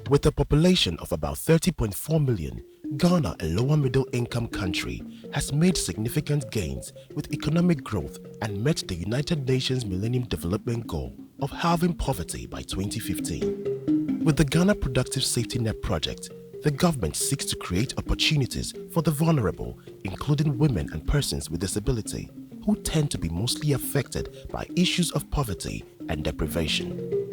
With a population of about 30.4 million, Ghana, a lower middle income country, has made significant gains with economic growth and met the United Nations Millennium Development Goal of halving poverty by 2015. With the Ghana Productive Safety Net Project, the government seeks to create opportunities for the vulnerable, including women and persons with disability, who tend to be mostly affected by issues of poverty and deprivation.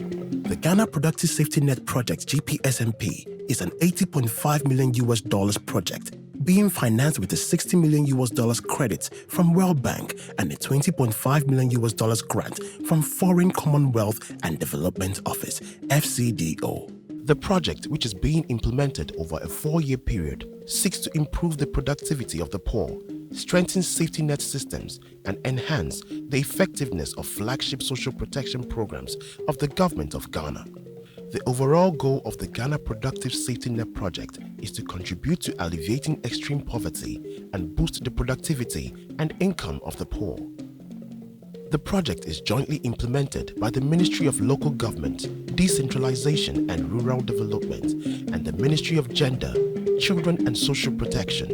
The Ghana Productive Safety Net Project GPSNP is an $80.5 million project being financed with a $60 million credit from World Bank and a $20.5 million grant from Foreign Commonwealth and Development Office (FCDO). The project, which is being implemented over a 4-year period, seeks to improve the productivity of the poor, strengthen safety net systems, and enhance the effectiveness of flagship social protection programs of the government of Ghana. The overall goal of the Ghana Productive Safety Net Project is to contribute to alleviating extreme poverty and boost the productivity and income of the poor. The project is jointly implemented by the Ministry of Local Government, Decentralization and Rural Development and the Ministry of Gender, Children and Social Protection.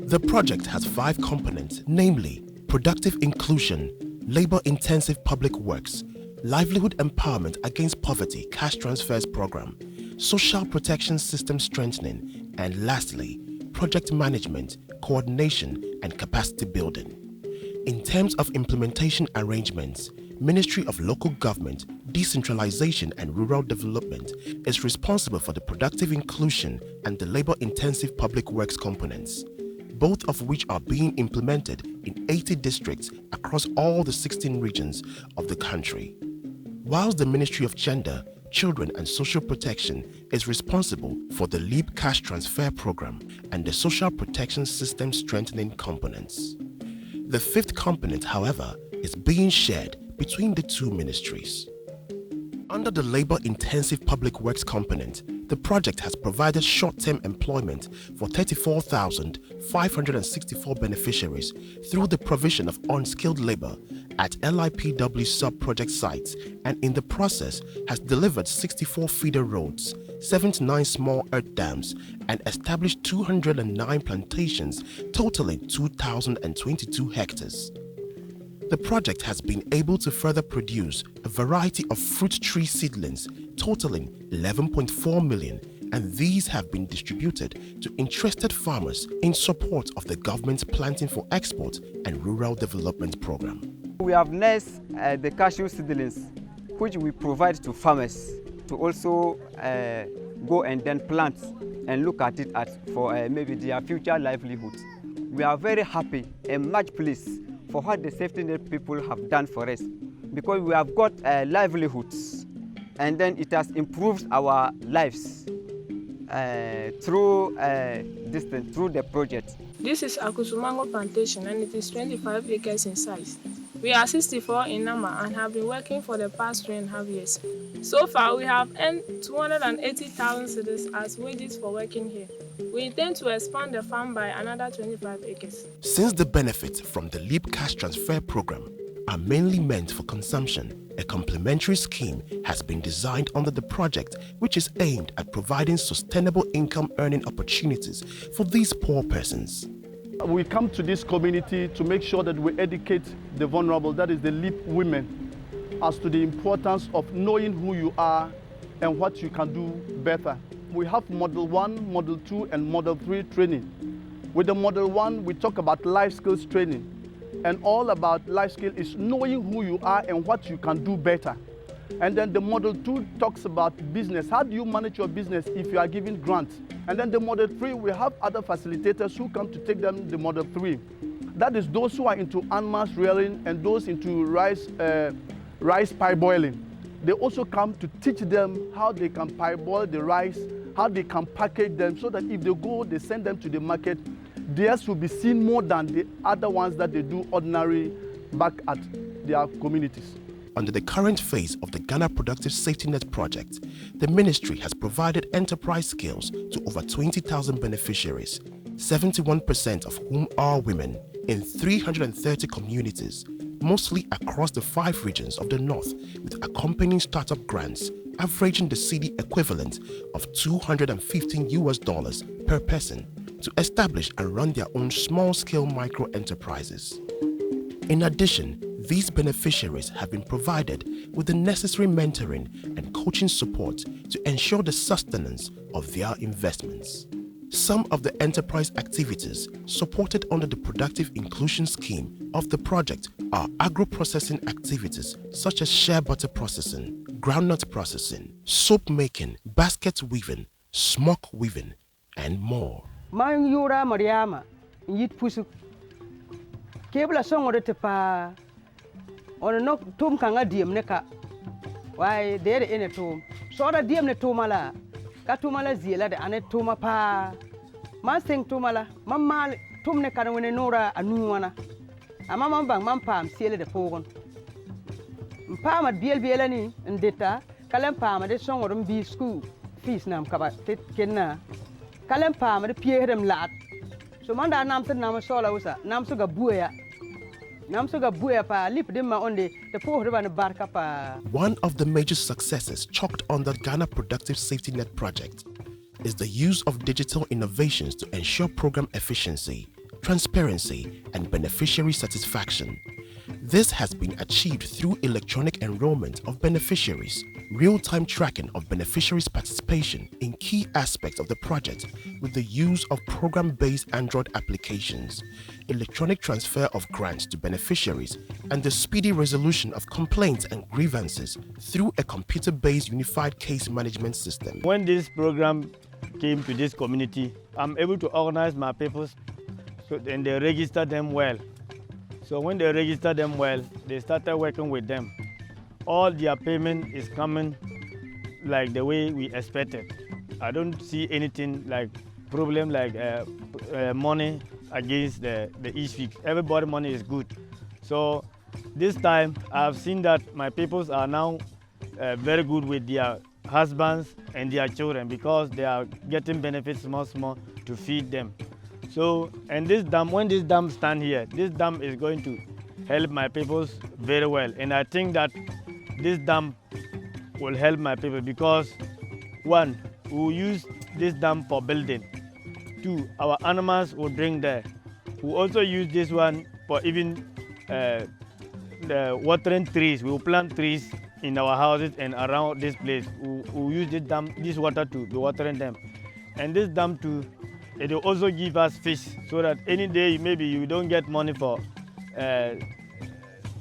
The project has 5 components, namely productive inclusion, labor-intensive public works, livelihood empowerment against poverty cash transfers program, social protection system strengthening, and lastly, project management, coordination, and capacity building. In terms of implementation arrangements, Ministry of Local Government, Decentralization and Rural Development is responsible for the productive inclusion and the labor-intensive public works components, both of which are being implemented in 80 districts across all the 16 regions of the country. Whilst the Ministry of Gender, Children and Social Protection is responsible for the LEAP cash transfer program and the social protection system strengthening components. The 5th component, however, is being shared between the 2 ministries. Under the labor-intensive public works component, the project has provided short-term employment for 34,564 beneficiaries through the provision of unskilled labor at LIPW sub-project sites, and in the process has delivered 64 feeder roads, 79 small earth dams, and established 209 plantations totaling 2,022 hectares. The project has been able to further produce a variety of fruit tree seedlings totaling 11.4 million, and these have been distributed to interested farmers in support of the government's Planting for Export and Rural Development Program. We have nursed the cashew seedlings, which we provide to farmers to also go and then plant and look at it for maybe their future livelihoods. We are very happy and much pleased for what the safety net people have done for us, because we have got livelihoods, and then it has improved our lives through the project. This is Akusumango plantation, and it is 25 acres in size. We are 64 in number and have been working for the past 3.5 years. So far, we have earned 280,000 cedis as wages for working here. We intend to expand the farm by another 25 acres. Since the benefits from the LEAP cash transfer program are mainly meant for consumption, a complementary scheme has been designed under the project, which is aimed at providing sustainable income earning opportunities for these poor persons. We come to this community to make sure that we educate the vulnerable, that is the LEAP women, as to the importance of knowing who you are and what you can do better. We have Model 1, Model 2, and Model 3 training. With the Model 1, we talk about life skills training. And all about life skill is knowing who you are and what you can do better. And then the Model 2 talks about business. How do you manage your business if you are given grants? And then the Model 3, we have other facilitators who come to take them the Model 3. That is those who are into animals rearing and those into rice parboiling. They also come to teach them how they can parboil the rice, how they can package them, so that if they go, they send them to the market, theirs will be seen more than the other ones that they do ordinary back at their communities. Under the current phase of the Ghana Productive Safety Net Project, the ministry has provided enterprise skills to over 20,000 beneficiaries, 71% of whom are women, in 330 communities, mostly across the 5 regions of the North, with accompanying startup grants averaging the cedi equivalent of $215 per person, to establish and run their own small-scale micro-enterprises. In addition, these beneficiaries have been provided with the necessary mentoring and coaching support to ensure the sustenance of their investments. Some of the enterprise activities supported under the Productive Inclusion Scheme of the project are agro-processing activities such as shea butter processing, groundnut processing, soap making, basket weaving, smock weaving, and more. Yura Mariama, yit pusu. Kebla song or te pa on no tum kanga diem neka. Why there in a tomb? So da diem ne tumala. Katumala zila de ane tuma pa. Man sing tumala, mamma tum ne kana wene nora anuana. Amama bang man pam siele de pogon. Mpama biel ni ndeta kalem pama de song or bi school fees nam kaba tet kenna. Kalem pama de pierem lat. So manda nam se nam sola usa nam suga buya. Nam suga buya pa lip dimma onde the poor river barka pa. One of the major successes chalked on the Ghana Productive Safety Net project is the use of digital innovations to ensure program efficiency, transparency, and beneficiary satisfaction. This has been achieved through electronic enrollment of beneficiaries, real-time tracking of beneficiaries' participation in key aspects of the project with the use of program-based Android applications, electronic transfer of grants to beneficiaries, and the speedy resolution of complaints and grievances through a computer-based unified case management system. When this program came to this community, I'm able to organize my people and they register them well. So when they register them well, they started working with them. All their payment is coming like the way we expected. I don't see anything like problem like money against the issue. Everybody money is good. So this time I've seen that my peoples are now very good with their husbands and their children because they are getting benefits small to feed them. So, and this dam, when this dam stand here, this dam is going to help my peoples very well. And I think that this dam will help my people because one, we will use this dam for building. Two, our animals will drink there. We also use this one for even the watering trees. We will plant trees in our houses and around this place. We will use this dam, this water to be watering them. And this dam too, it will also give us fish so that any day maybe you don't get money for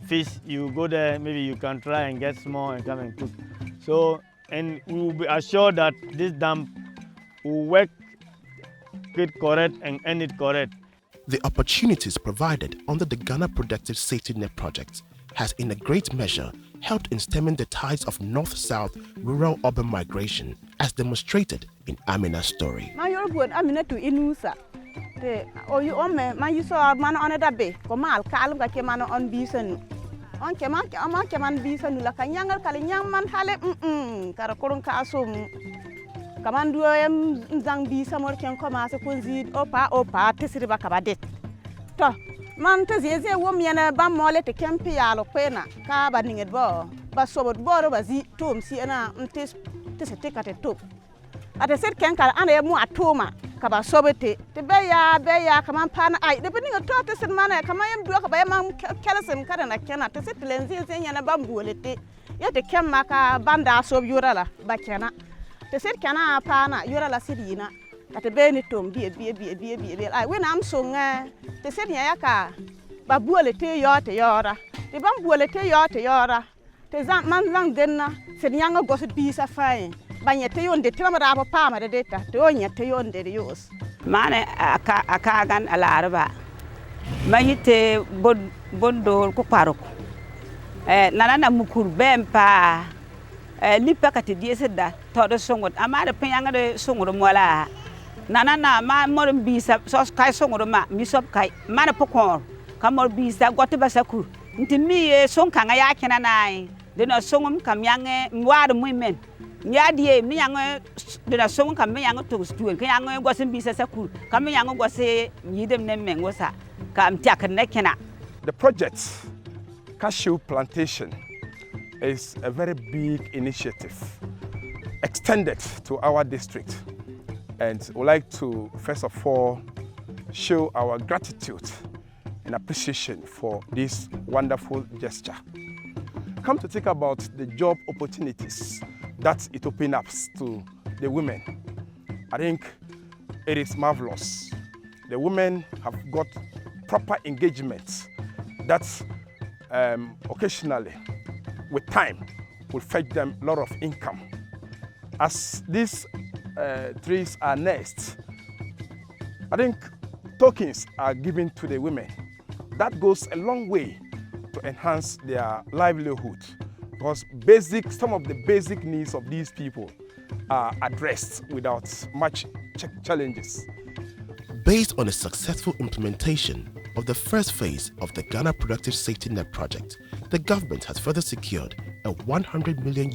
fish, you go there, maybe you can try and get small and come and cook. So, and we will be assured that this dam will work it correct and end it correct. The opportunities provided under the Ghana Productive Safety Net project has in a great measure helped in stemming the tides of north-south rural-urban migration, as demonstrated in Amina's story. Amina to Inusa. Oh, you on me, my you saw a man on a dabe, Komal, Kalam, Kamano on Bison. On Kaman Bison, like a younger young man, Hale, Karakorum Castle. Kamandu Zang Bisa Morkan Commerce, Kunzid, Opa, Tessiba Cabadet. Man, Tessier, woman, a bam mole to Campialo, Pena, Cabaning at Bor, but so what Boro was it, Tom, Siena, and tis a ticket at top. At a set Kanka, and a more Toma, Caba Sobete, the Beya, Kaman Pan, the beginning of tortoise and manner, Kamayam Brook by Mam Callison, Carana cannot to sit lenses and a bamboo, yet the Kamaka Banda so Urala, Bacana. The set Cana Pana, Urala Sidina. At the Benitum, be. I when I'm so the said Yaka, Babualete Yorta Yora, the Bambualete Yorta Yora, the Zantman Lang Denna, said younger gossip bees are fine. By your tayon de Tramara Palma the data, the onya tayon de use. Mane a kagan alaraba. Mahite bondo kuparok. Nana mukur bempa. Lipakati dieseda, Todo Songot, Amada Payanga de Songomola. Nana, my modern beast, sauce kai songoroma, Missop kai, Manapocor, come or beast that got to Basaku. Into me, song can I can and I. Then a song come young, wild women. Yadi, me young, then a song come young to school, young wasn't be Saku, come young was a needem name was a come jack and neckena. The project, Cashew Plantation, is a very big initiative extended to our district. And we'd like to, first of all, show our gratitude and appreciation for this wonderful gesture. Come to think about the job opportunities that it opens up to the women. I think it is marvelous. The women have got proper engagement that occasionally, with time, will fetch them a lot of income. As these trees are nests, I think tokens are given to the women. That goes a long way to enhance their livelihood, because some of the basic needs of these people are addressed without much challenges. Based on a successful implementation of the first phase of the Ghana Productive Safety Net project, the government has further secured a $100 million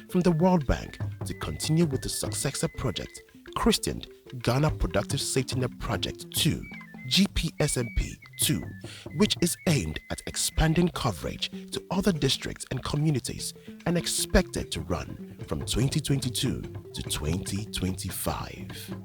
from the World Bank to continue with the successor project, christened Ghana Productive Safety Net Project 2, GPSNP 2, which is aimed at expanding coverage to other districts and communities and expected to run from 2022 to 2025.